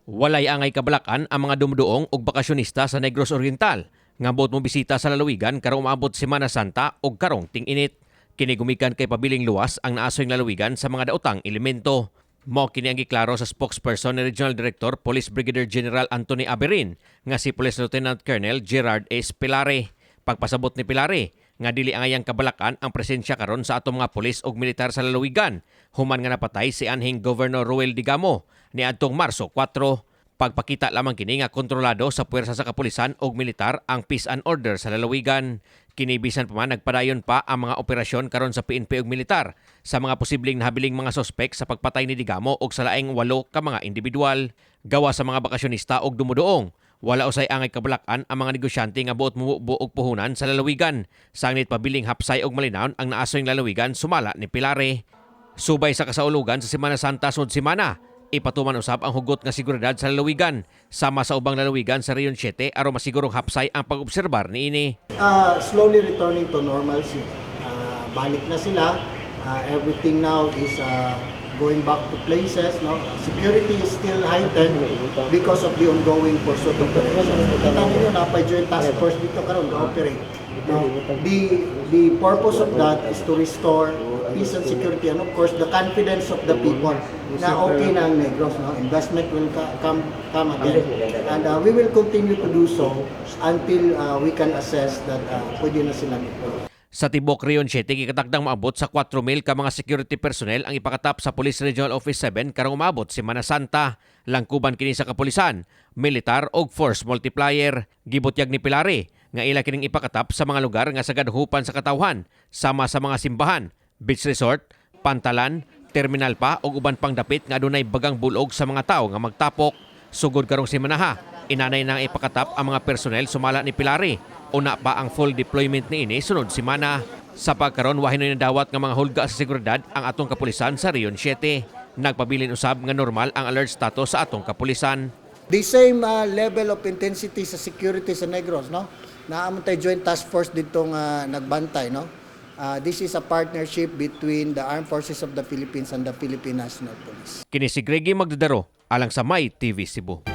Walay angay kabalakan ang mga dumuduong ug bakasyonista sa Negros Oriental nga buot mo bisita sa lalawigan karong umabot Semana Santa ug karong ting-init. Kini gumikan kay pabiling luwas ang naasoyng lalawigan sa mga daotang elemento. Mao kini ang giklaro sa spokesperson ni Regional Director Police Brigadier General Anthony Aberin nga si Police Lieutenant Colonel Gerard S. Pilare. Pagpasabot ni Pilare nga dili angayang kabalakan ang presensya karon sa atong mga pulis ug militar sa lalawigan human nga napatay si anhing Governor Ruel Digamo niadtong Marso 4. Pagpakita lamang kini nga kontrolado sa puwersa sa kapulisan ug militar ang peace and order sa lalawigan. Kini bisan pa man nagpadayon pa ang mga operasyon karon sa PNP ug militar sa mga posibleng nahabiling mga sospek sa pagpatay ni Digamo ug sa laing 8 ka mga individual. Gawa sa mga bakasyonista ug dumuduong, wala usay angay kabalakan ang mga negosyante nga buot mubo og puhunan sa lalawigan. Sanglit pabiling hapsay ug malinaw ang naasoyng lalawigan sumala ni Pilare. Subay sa kasaulugan sa Semana Santa sud semana, ipatuman usab ang hugot nga seguridad sa lalawigan sama sa ubang lalawigan sa Rehiyon 7 aron masigurong hapsay ang pag-obserbar niini. Slowly returning to normalcy. Balik na sila. Everything now is going back to places. No? Security is still heightened because of the ongoing pursuit operation. Kita ninyo na pa joint task force dito karon ga-operate. No? The purpose of that is to restore peace and security and of course the confidence of the people na okay na ang Negros. No? Investment will come again. And we will continue to do so until we can assess that pwede na sila nito. Sa tibok Rehiyon 7, gikatakdang maabot sa 4,000 ka mga security personnel ang ipakatap sa Police Regional Office 7 karong umabot Semana Santa. Langkuban kini sa kapulisan, militar ug force multiplier. Gibutyag ni Pilare nga ila kining ipakatap sa mga lugar nga sagad hupan sa katawhan, sama sa mga simbahan, beach resort, pantalan, terminal pa ug uban pang dapit nga adunay bagang bulog sa mga tawo nga magtapok. Sugod karong semana inanay nang ipakatap ang mga personnel sumala ni Pilare. Una pa ang full deployment niini sunod semana. Sa pagkaron wahin na dawat nga mga hulga sa seguridad ang atong kapulisan sa Rehiyon 7. Nagpabilin usab nga normal ang alert status sa atong kapulisan. The same level of intensity sa security sa Negros, no? Naamon tay joint task force dito nga nagbantay, no? This is a partnership between the Armed Forces of the Philippines and the Philippine National Police. Kini si Greggy Magdadaro alang sa My TV Cebu.